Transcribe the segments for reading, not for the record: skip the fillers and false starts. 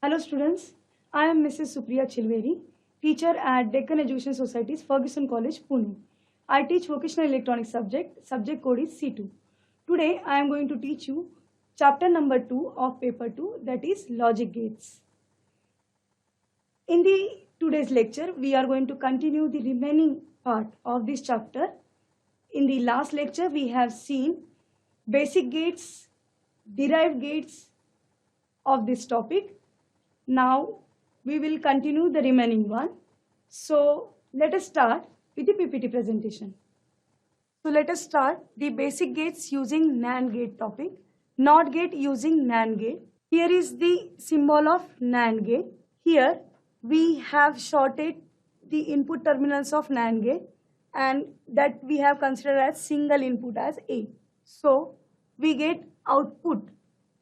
Hello students, I am Mrs. Supriya Chilveri, teacher at Deccan Education Society's Ferguson College, Pune. I teach vocational electronics subject code is C2. Today I am going to teach you chapter number 2 of paper 2, that is logic gates. In the today's lecture, we are going to continue the remaining part of this chapter. In the last lecture, we have seen basic gates, derived gates of this topic. Now we will continue the remaining one. So let us start with the PPT presentation. So let us start the basic gates using NAND gate topic. NOT gate using NAND gate. Here is the symbol of NAND gate. Here we have shorted the input terminals of NAND gate and that we have considered as single input as A. So we get output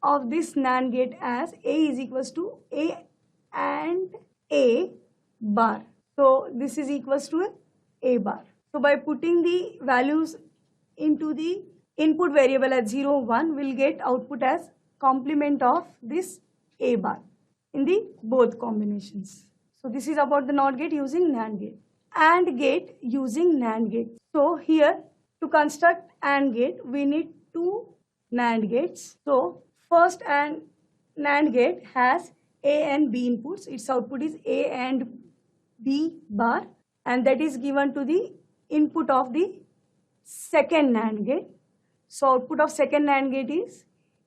of this NAND gate as A is equals to A and A bar. So this is equals to A bar. So by putting the values into the input variable at 0, 1, we'll get output as complement of this A bar in the both combinations. So this is about the NOT gate using NAND gate. AND gate using NAND gate. So here to construct AND gate, we need two NAND gates. So first NAND gate has A and B inputs. Its output is A and B bar, and that is given to the input of the second NAND gate. So output of second NAND gate is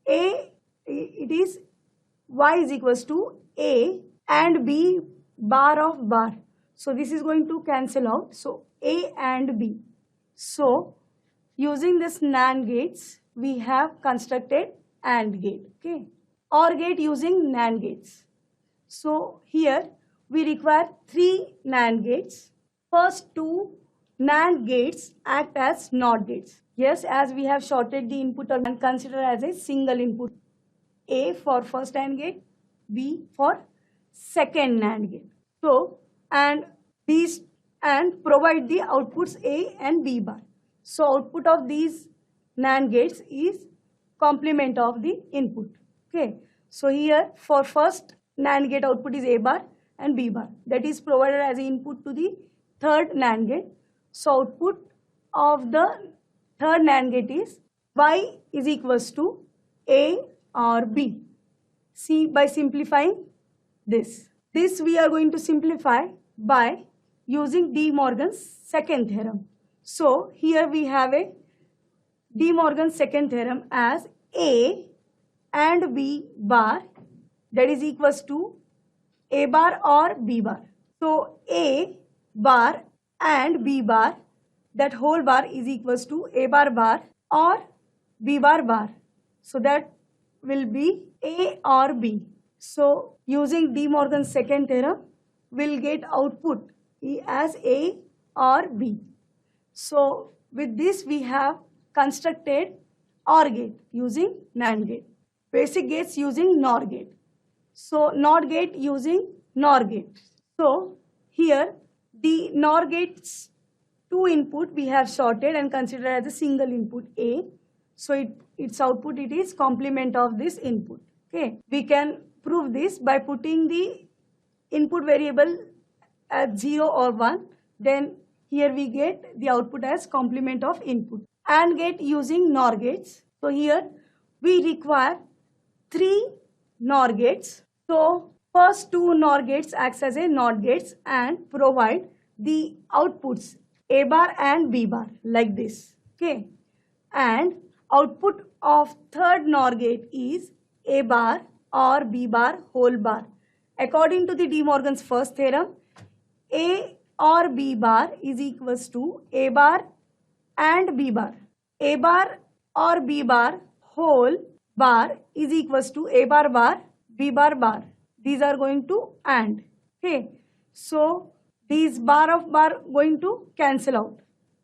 A, it is Y is equals to A and B bar of bar. So this is going to cancel out. So A and B. So using this NAND gates, we have constructed AND gate. Okay. OR gate using NAND gates. So here we require 3 NAND gates. First 2 NAND gates act as NOT gates. Yes, as we have shorted the input and consider as a single input. A for first AND gate, B for second NAND gate. So and these and provide the outputs A and B bar. So output of these NAND gates is complement of the input. Okay. So here for first NAND gate output is A bar and B bar. That is provided as input to the third NAND gate. So output of the third NAND gate is Y is equals to A or B. See, by simplifying this. This we are going to simplify by using De Morgan's second theorem. So here we have a De Morgan's second theorem as A and B bar, that is equals to A bar or B bar. So A bar and B bar, that whole bar is equals to A bar bar or B bar bar. So that will be A or B. So using De Morgan's second theorem, we'll get output as A or B. So with this we have constructed OR gate using NAND gate. Basic gates using NOR gate. So NOT gate using NOR gate. So here the NOR gate's 2 input we have sorted and considered as a single input A. So its output it is complement of this input. Okay. We can prove this by putting the input variable at 0 or 1. Then here we get the output as complement of input. AND gate using NOR gates. So here we require 3 NOR gates. So first 2 NOR gates acts as a NOT gates and provide the outputs A bar and B bar like this. Okay. And output of third NOR gate is A bar or B bar whole bar. According to the De Morgan's first theorem, A or B bar is equals to A bar and B bar. A bar or B bar whole bar is equals to A bar bar, B bar bar. These are going to AND. Okay. So these bar of bar going to cancel out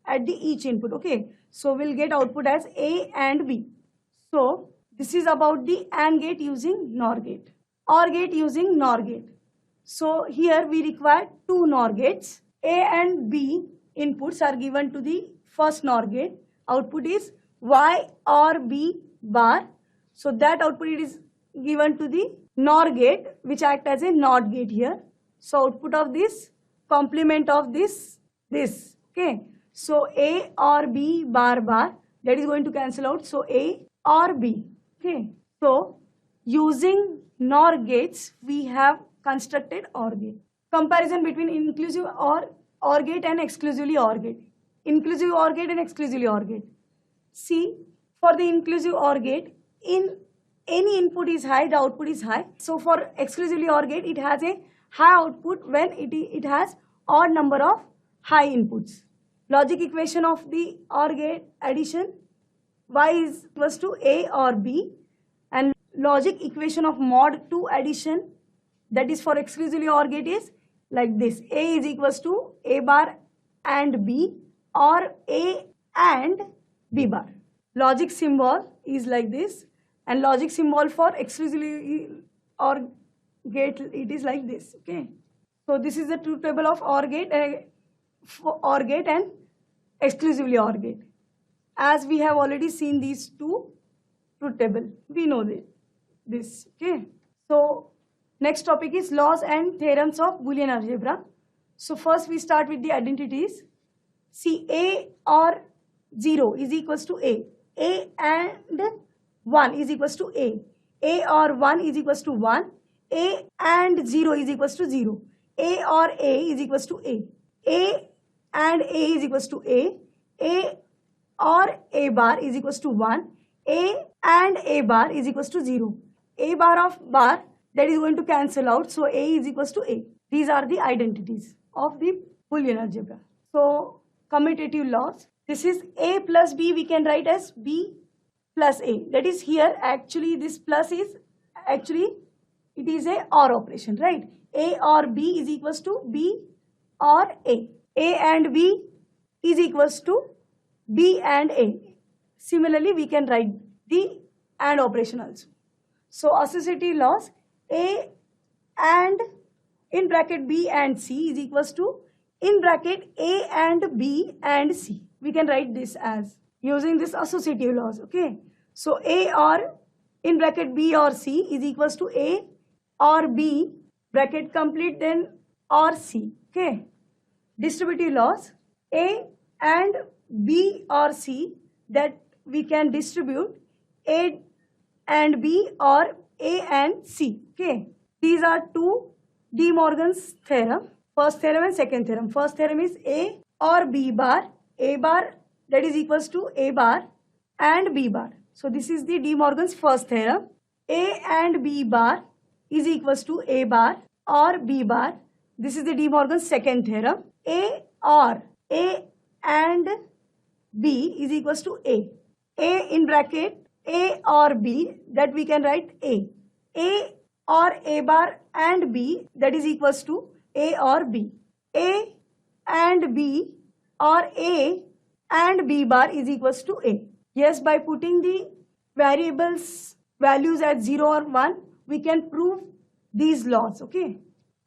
at the each input. Okay. So we'll get output as A and B. So this is about the AND gate using NOR gate. OR gate using NOR gate. So here we require 2 NOR gates. A and B inputs are given to the first NOR gate. Output is Y or B bar. So that output it is given to the NOR gate, which act as a NOT gate here. So output of this, complement of this, okay. So A or B bar bar, that is going to cancel out. So A or B, okay. So using NOR gates, we have constructed OR gate. Comparison between inclusive OR gate and exclusively OR gate. Inclusive OR gate and exclusively OR gate. See, for the inclusive OR gate, in any input is high, the output is high. So for exclusively OR gate, it has a high output when it has odd number of high inputs. Logic equation of the OR gate addition, y is equals to A or B, and logic equation of mod 2 addition, that is for exclusively OR gate, is like this: A is equals to A bar and B, or A and B bar. Logic symbol is like this, and logic symbol for exclusively OR gate, it is like this, okay. So this is the truth table of OR gate and exclusively OR gate. As we have already seen these two truth table, we know this, okay. So next topic is laws and theorems of Boolean algebra. So first we start with the identities. See, A or 0 is equals to A and 1 is equals to A or 1 is equals to 1, A and 0 is equals to 0, A or A is equals to A and A is equals to A or A bar is equals to 1, A and A bar is equals to 0. A bar of bar, that is going to cancel out, so A is equals to A. These are the identities of the Boolean algebra. So commutative laws, this is A plus B, we can write as B plus A. That is, here actually this plus is actually, it is a OR operation, right? A or B is equals to B or A. A and B is equals to B and A. Similarly, we can write the AND operation also. So associative laws, A and in bracket B and C is equals to in bracket A and B and C. We can write this as using this associative laws, okay. So A or in bracket B or C is equals to A or B, bracket complete, then or C, okay. Distributive laws, A and B or C, that we can distribute A and B or A and C, okay. These are two De Morgan's theorem, first theorem and second theorem. First theorem is A or B bar, A bar, that is equals to A bar and B bar. So this is the De Morgan's first theorem. A and B bar is equals to A bar or B bar. This is the De Morgan's second theorem. A or A and B is equals to A. A in bracket A or B, that we can write A. A or A bar and B, that is equals to A or B. A and B or A and B bar is equals to A. Yes, by putting the variables values at 0 or 1, we can prove these laws, okay.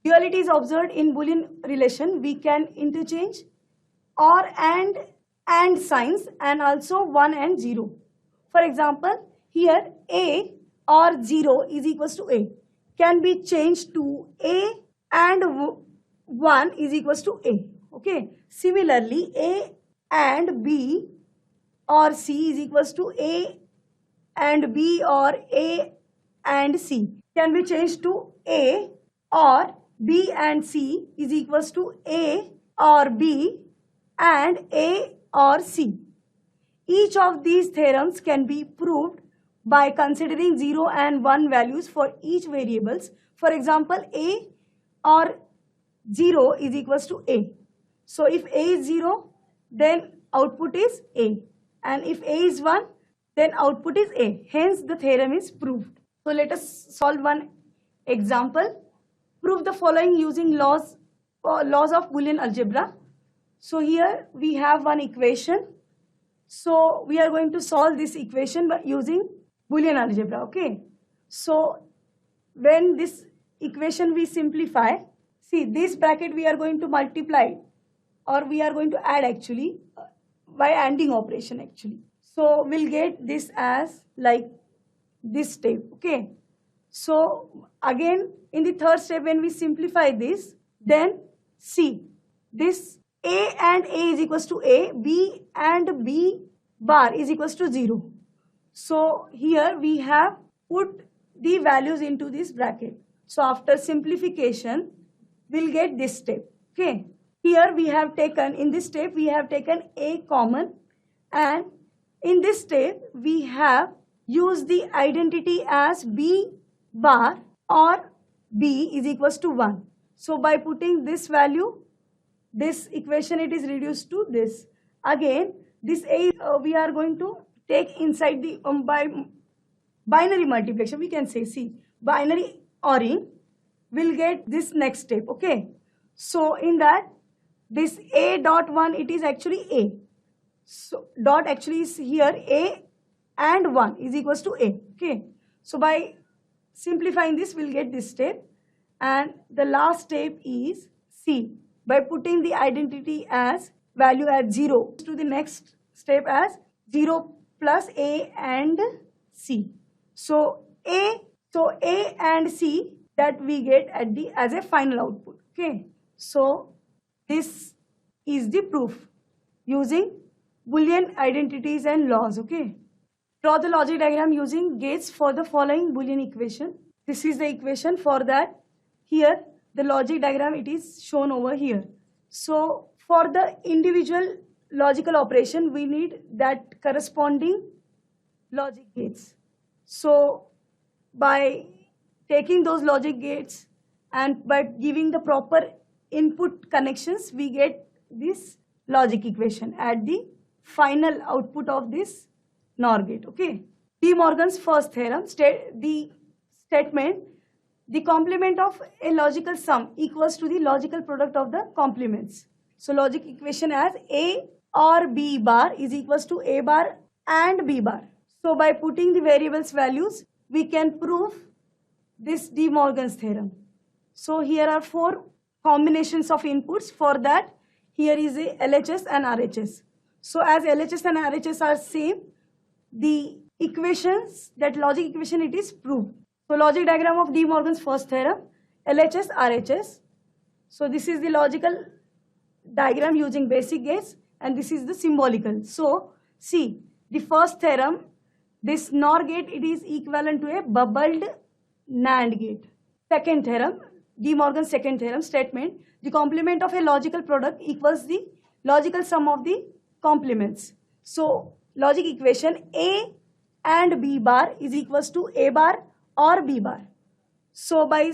Duality is observed in Boolean relation. We can interchange OR and signs, and also 1 and 0. For example, here A or 0 is equals to A can be changed to A and 1 is equals to A, okay. Similarly, A and B or C is equals to A and B or A and C can be changed to A or B and C is equals to A or B and A or C. Each of these theorems can be proved by considering 0 and 1 values for each variables. For example, A or 0 is equals to A. So if A is 0, then output is A. And if A is 1, then output is A. Hence, the theorem is proved. So let us solve one example. Prove the following using laws of Boolean algebra. So here we have one equation. So we are going to solve this equation by using Boolean algebra, okay. So when this equation we simplify, see this bracket we are going to multiply, or we are going to add actually by ANDing operation actually. So we'll get this as like this step, okay. So again, in the third step, when we simplify this, then see, this A and A is equals to A, B and B bar is equals to 0. So here we have put the values into this bracket. So after simplification, we'll get this step. Okay. Here we have taken, in this step, we have taken A common, and in this step, we have used the identity as B bar or B is equals to 1. So by putting this value, this equation, it is reduced to this. Again, this A we are going to take inside the by binary multiplication. We can say, see, binary ORing will get this next step. Okay. So in that, this A dot 1, it is actually A. So dot actually is here, A and 1 is equals to A. Okay. So by simplifying this, we'll get this step. And the last step is C. By putting the identity as value at 0 to the next step as 0 plus A and C. So A and C, that we get at the as a final output. Okay. So this is the proof using Boolean identities and laws. Okay. Draw the logic diagram using gates for the following Boolean equation. This is the equation. For that, here the logic diagram, it is shown over here. So for the individual logical operation, we need that corresponding logic gates. So by taking those logic gates and by giving the proper input connections, we get this logic equation at the final output of this NOR gate. Okay. De Morgan's first theorem, the statement, the complement of a logical sum equals to the logical product of the complements. So logic equation as A or B bar is equals to A bar and B bar. So by putting the variables values, we can prove this De Morgan's theorem. So here are 4 combinations of inputs. For that, here is a LHS and RHS. So as LHS and RHS are same, the equations, that logic equation, it is proved. So logic diagram of De Morgan's first theorem, LHS, RHS. So this is the logical diagram using basic gates, and this is the symbolical. So see, the first theorem, this NOR gate, it is equivalent to a bubbled NAND gate. Second theorem, De Morgan's second theorem statement, the complement of a logical product equals the logical sum of the complements. So logic equation A and B bar is equals to A bar or B bar. So by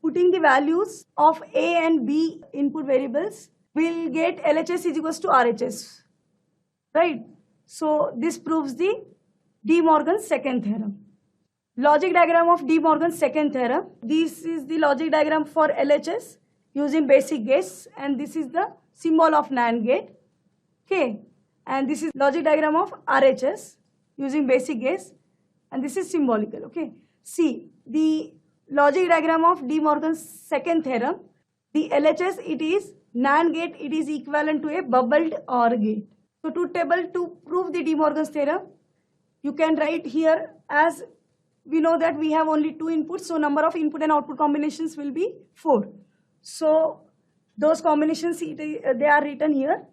putting the values of A and B input variables, we'll get LHS is equals to RHS, right? So this proves the De Morgan's second theorem. Logic diagram of De Morgan's second theorem. This is the logic diagram for LHS using basic gates, and this is the symbol of NAND gate. Okay, and this is logic diagram of RHS using basic gates, and this is symbolical. Okay, see the logic diagram of De Morgan's second theorem. The LHS, it is NAND gate, it is equivalent to a bubbled OR gate. So to prove the De Morgan's theorem, you can write here, as we know that we have only 2 inputs, so number of input and output combinations will be 4. So those combinations, they are written here,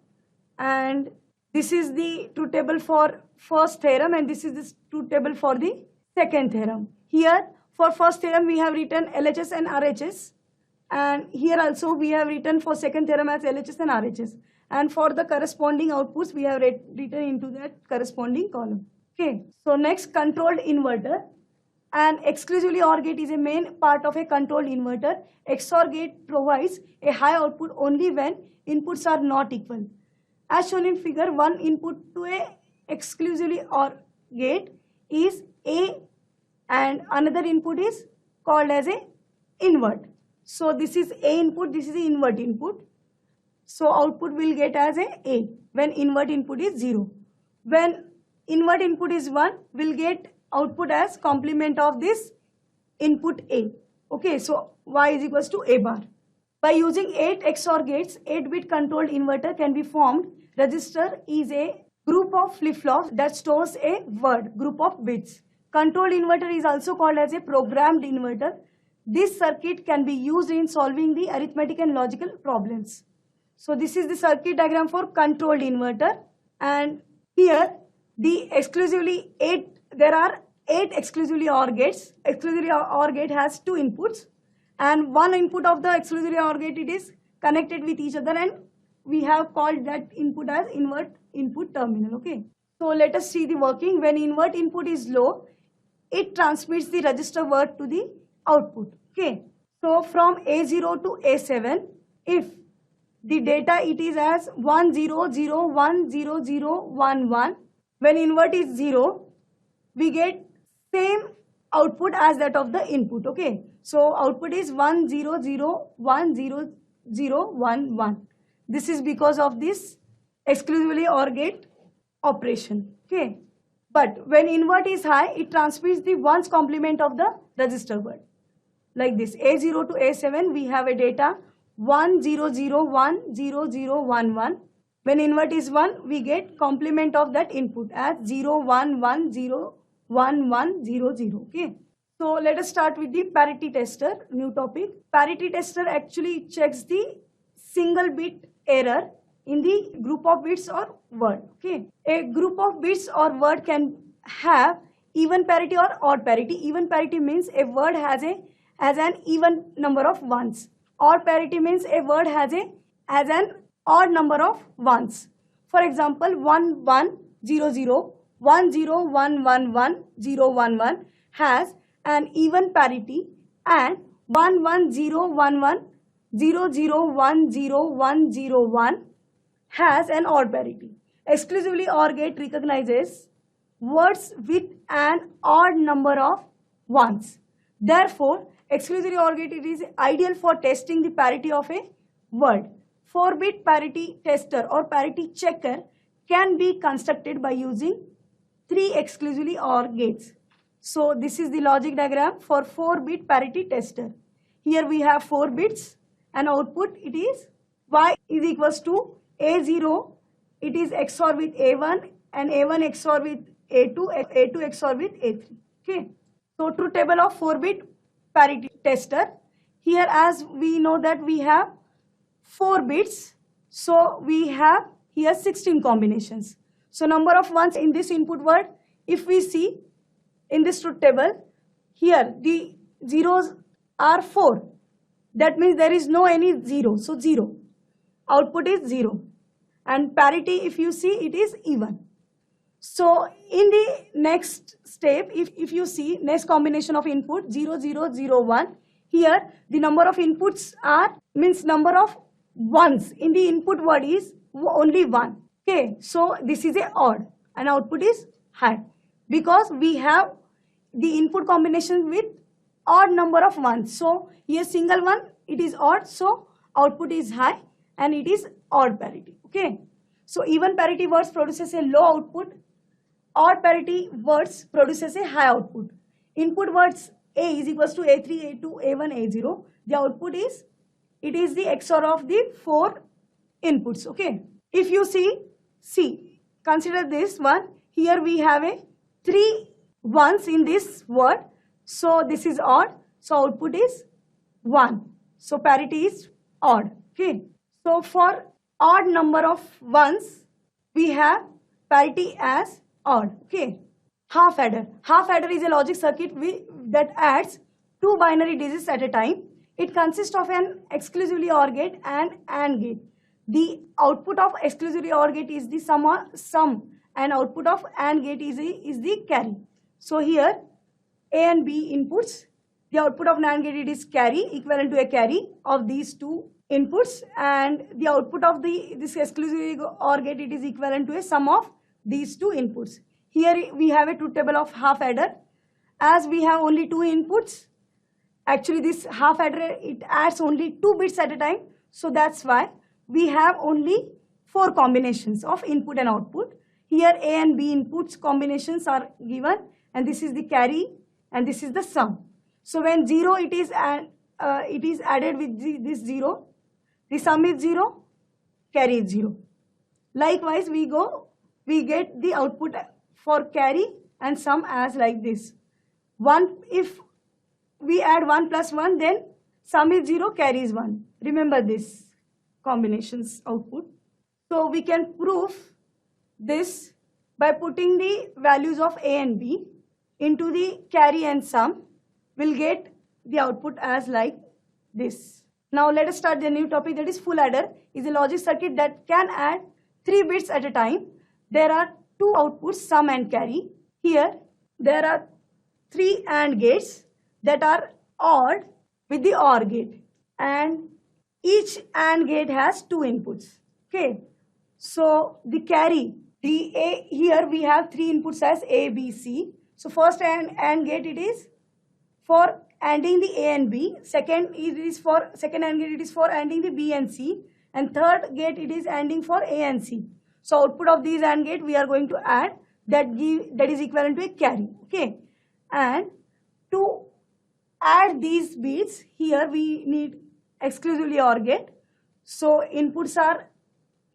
and this is the truth table for first theorem, and this is the truth table for the second theorem. Here for first theorem we have written LHS and RHS, and here also we have written for second theorem as LHS and RHS, and for the corresponding outputs we have written into that corresponding column. Okay, so next, controlled inverter. An exclusively OR gate is a main part of a controlled inverter. XOR gate provides a high output only when inputs are not equal. As shown in figure, one input to a exclusively OR gate is A, and another input is called as a invert. So this is A input, this is the invert input. So output will get as A when invert input is 0. When invert input is 1, we'll get output as complement of this input A. Okay, so Y is equals to A bar. By using 8 XOR gates, 8-bit controlled inverter can be formed. Register is a group of flip-flops that stores a word, group of bits. Controlled inverter is also called as a programmed inverter. This circuit can be used in solving the arithmetic and logical problems. So this is the circuit diagram for controlled inverter, and here there are 8 exclusively OR gates. Exclusively OR gate has 2 inputs, and one input of the exclusively OR gate, it is connected with each other, and we have called that input as invert input terminal. Okay, so let us see the working. When invert input is low, it transmits the register word to the output. Okay, so from A0 to A7, if the data it is as 1001001, when invert is 0, we get same output as that of the input. Okay, so output is 100100011. This is because of this exclusively OR gate operation. Okay, but when invert is high, it transmits the ones complement of the register word. Like this, A0 to A7, we have a data 100100011. When invert is 1, we get complement of that input as 01101100. Okay, so let us start with the parity tester, new topic. Parity tester actually checks the single bit error in the group of bits or word. Okay, a group of bits or word can have even parity or odd parity. Even parity means a word has an even number of ones. Odd parity means a word has an odd number of ones. For example, 1100 10111 has an even parity, and 11011 has an odd parity. Exclusively OR gate recognizes words with an odd number of ones. Therefore, exclusively OR gate, it is ideal for testing the parity of a word. 4-bit parity tester or parity checker can be constructed by using 3 exclusively OR gates. So this is the logic diagram for 4-bit parity tester. Here we have 4 bits, and output it is Y is equals to A0, it is XOR with A1, and A1 XOR with A2, A2 XOR with A3. Okay, so truth table of 4-bit parity tester. Here, as we know that we have 4 bits, so we have here 16 combinations. So number of ones in this input word, if we see in this truth table, here the zeros are 4. That means there is no any 0, so 0. Output is 0. And parity, if you see, it is even. So in the next step, if you see next combination of input 0001, here the number of inputs are, means number of ones in the input word is only 1. Okay, so this is a odd and output is high because we have the input combination with odd number of ones. So here single one, it is odd, so output is high and it is odd parity. Okay, so even parity words produces a low output, odd parity words produces a high output. Input words A is equals to A3, A2, A1, A0. The output is, it is the XOR of the 4 inputs. Okay, if you see, consider this one. Here we have a 3 ones in this word, so this is odd, so output is 1. So parity is odd. Okay, so for odd number of ones, we have parity as odd. Okay, half adder. Half adder is a logic circuit that adds 2 binary digits at a time. It consists of an exclusively OR gate and AND gate. The output of exclusively OR gate is the sum, and output of AND gate is the carry. So here A and B inputs, the output of NAND gate, it is carry, equivalent to a carry of these 2 inputs, and the output of this exclusively OR gate, it is equivalent to a sum of these 2 inputs. Here we have a truth table of half adder. As we have only 2 inputs, actually this half adder, it adds only 2 bits at a time, so that's why we have only 4 combinations of input and output. Here A and B inputs combinations are given, and this is the carry and this is the sum. So when 0 it is added with this 0, the sum is 0, carry is 0. Likewise we get the output for carry and sum as like this. 1, if we add 1 plus 1, then sum is 0, carry is 1. Remember this combinations output. So we can prove this by putting the values of A and B into the carry and sum. We'll get the output as like this. Now let us start the new topic, that is full adder is a logic circuit that can add 3 bits at a time. There are 2 outputs, sum and carry. Here there are 3 AND gates that are OR with the OR gate, and each AND gate has 2 inputs. Okay, so the carry, the A, here we have 3 inputs as A, B, C. So first AND gate it is for ANDing the A and B, second AND gate it is for ANDing the B and C, and third gate it is ANDing for A and C. So output of these AND gate we are going to add, that is equivalent to a carry. Okay, and to add these bits, here we need exclusively OR gate. So inputs are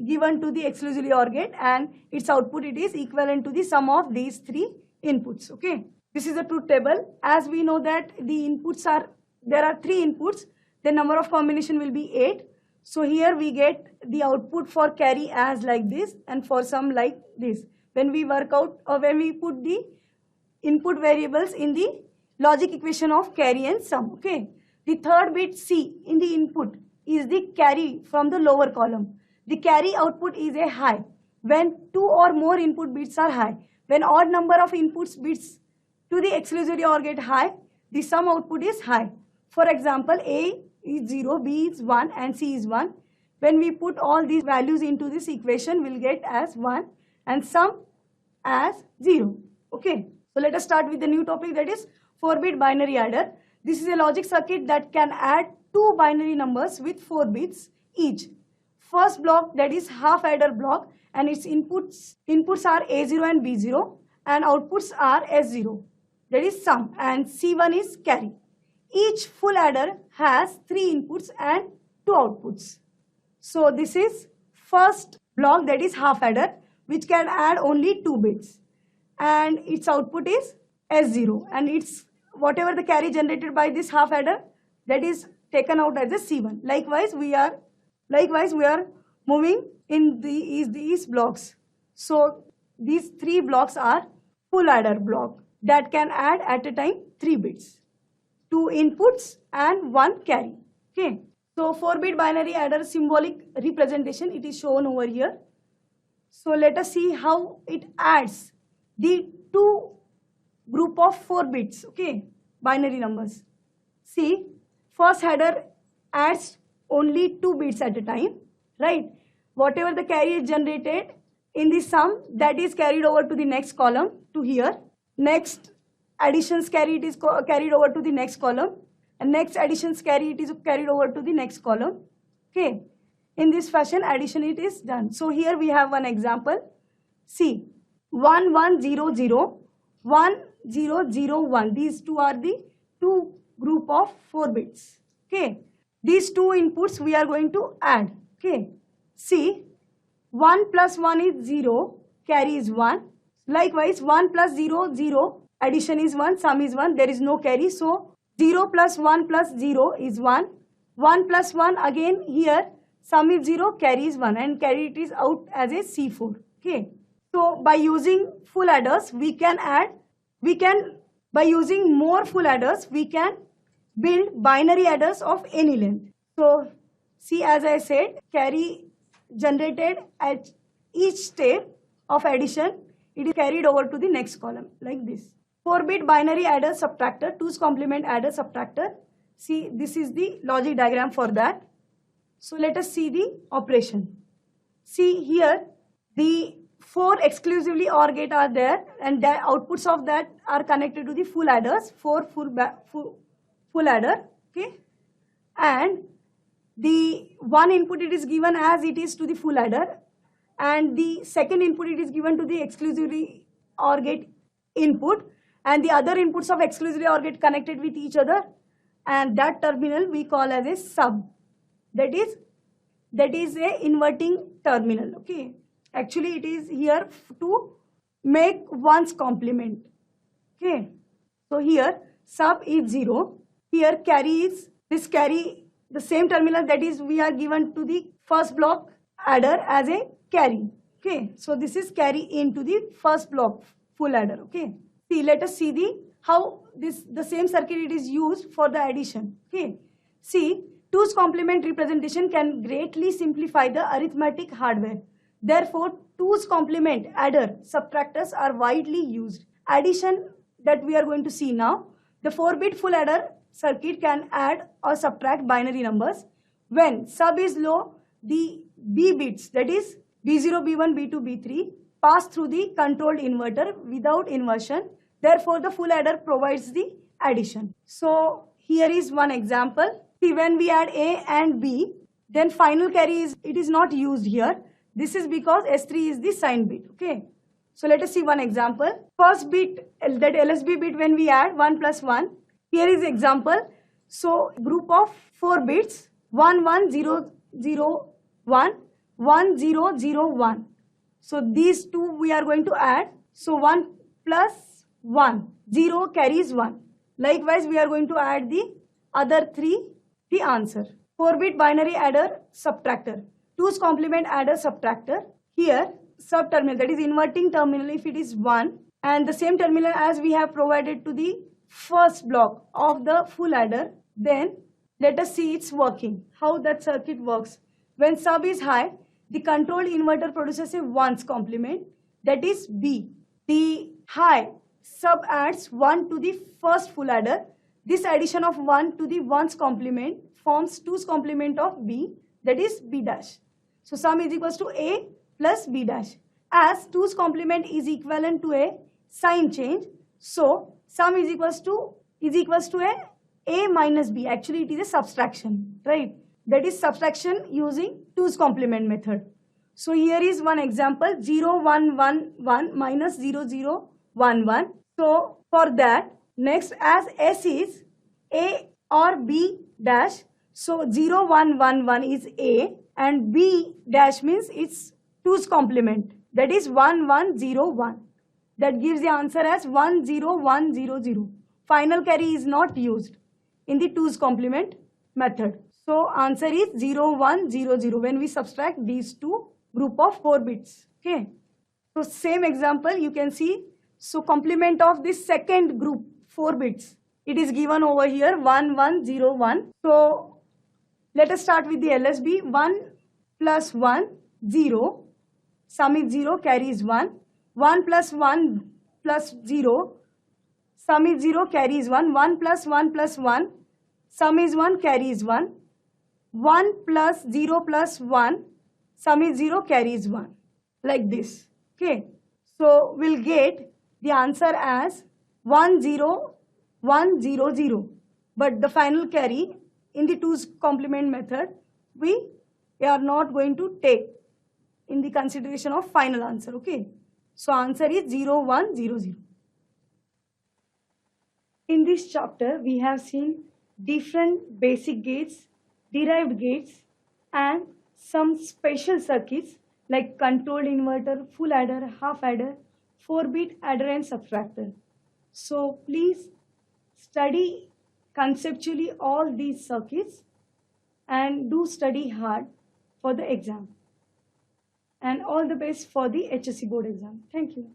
given to the exclusively OR gate, and its output it is equivalent to the sum of these 3 inputs. Okay, this is a truth table. As we know that the inputs are, there are 3 inputs, the number of combination will be 8. So here we get the output for carry as like this, and for sum like this. When we work out, or when we put the input variables in the logic equation of carry and sum. Okay, the third bit C in the input is the carry from the lower column. The carry output is a high when 2 or more input bits are high. When odd number of inputs bits to the exclusively OR gate high, the sum output is high. For example, A is 0, B is 1, and C is 1. When we put all these values into this equation, we'll get as 1 and sum as 0. Okay, so let us start with the new topic, that is 4-bit binary adder. This is a logic circuit that can add 2 binary numbers with 4 bits each. First block, that is half adder block, and its inputs are A0 and B0, and outputs are S0, that is sum, and C1 is carry. Each full adder has 3 inputs and 2 outputs. So this is first block, that is half adder, which can add only 2 bits, and its output is S0, and it's whatever the carry generated by this half adder, that is taken out as a C1. Likewise we are moving in these blocks. So these 3 blocks are full adder block that can add at a time 3 bits, 2 inputs and 1 carry. Okay, so 4-bit binary adder symbolic representation, it is shown over here. So let us see how it adds the 2 group of 4 bits, okay, binary numbers. See, first adder adds only 2 bits at a time, right? Whatever the carry is generated in the sum, that is carried over to the next column, to here. Next additions carry, it is carried over to the next column, and next additions carry, it is carried over to the next column. Okay, in this fashion addition it is done. So here we have one example. See, 1 1 0 0 1 0 0 1, these 2 are the 2 group of 4 bits. Okay, these 2 inputs we are going to add. Okay, see, 1 plus 1 is 0, carry is 1. Likewise 1 plus 0 0, addition is 1, sum is 1, there is no carry. So 0 plus 1 plus 0 is 1, 1 plus 1, again here sum is 0, carry is 1, and carry it is out as a C4. Okay, so by using full adders by using more full adders we can build binary adders of any length. So see, as I said, carry generated at each step of addition, it is carried over to the next column like this. 4-bit binary adder subtractor, 2's complement adder subtractor. See, this is the logic diagram for that. So let us see the operation. See here, the 4 exclusively OR gate are there, and the outputs of that are connected to the full adders, 4 full adder. Okay, and the one input it is given as it is to the full adder, and the second input it is given to the exclusively OR gate input, and the other inputs of exclusively OR gate connected with each other, and that terminal we call as a sub. That is a inverting terminal. Okay, actually it is here to make 1's complement. Okay, So here sub is 0. Here carry is this carry, the same terminal, that is we are given to the first block adder as a carry. Okay, so this is carry into the first block full adder. Okay, see, let us see how the same circuit it is used for the addition. Okay, see, 2's complement representation can greatly simplify the arithmetic hardware. Therefore, 2's complement adder subtractors are widely used. Addition that we are going to see now, the 4-bit full adder circuit can add or subtract binary numbers. When sub is low, the B bits, that is B0, B1, B2, B3, pass through the controlled inverter without inversion. Therefore, the full adder provides the addition. So here is one example. See, when we add A and B, then final carry is not used here. This is because S3 is the sign bit. Okay. So let us see one example. First bit, that LSB bit, when we add 1 plus 1. Here is example. So group of 4 bits, 1 1 0 0 1 1 0 0 1. So these two we are going to add. So 1 plus 1, 0 carries 1. Likewise, we are going to add the other 3, the answer. 4-bit binary adder subtractor. 2's complement adder subtractor. Here sub terminal, that is inverting terminal, if it is 1, and the same terminal as we have provided to the first block of the full adder, then let us see its working, how that circuit works. When sub is high, the controlled inverter produces a 1's complement, that is B. The high sub adds 1 to the first full adder. This addition of 1 to the 1's complement forms 2's complement of B, that is B dash. So sum is equals to A plus B dash. As 2's complement is equivalent to a sign change, so sum is equals to A minus B. Actually, it is a subtraction, right? That is subtraction using 2's complement method. So here is one example, 0 1 1 1 minus 0 0 1 1. So for that, next, as S is A or B dash, so 0 1 1 1 is A, and B dash means it's 2's complement, that is 1 1 0 1. That gives the answer as 1 0 1 0 0. Final carry is not used in the 2's complement method. So answer is 0 1 0 0 when we subtract these two group of 4 bits. Okay. So same example you can see. So complement of this second group 4 bits. It is given over here 1 1 0 1. So let us start with the LSB. 1 plus 1 0. Sum is 0, carry is 1. 1 plus 1 plus 0. Sum is 0, carry is 1. 1 plus 1 plus 1. Sum is 1, carry is 1. 1 plus 0 plus 1. Sum is 0, carry is 1. Like this. Okay. So we'll get the answer as 1 0 1 0 0. But the final carry in the 2's complement method, we are not going to take in the consideration of final answer. Okay. So answer is 0 1 0 0. In this chapter, we have seen different basic gates, derived gates, and some special circuits like controlled inverter, full adder, half adder, 4-bit adder and subtractor. So please study conceptually all these circuits and do study hard for the exam. And all the best for the HSC board exam. Thank you.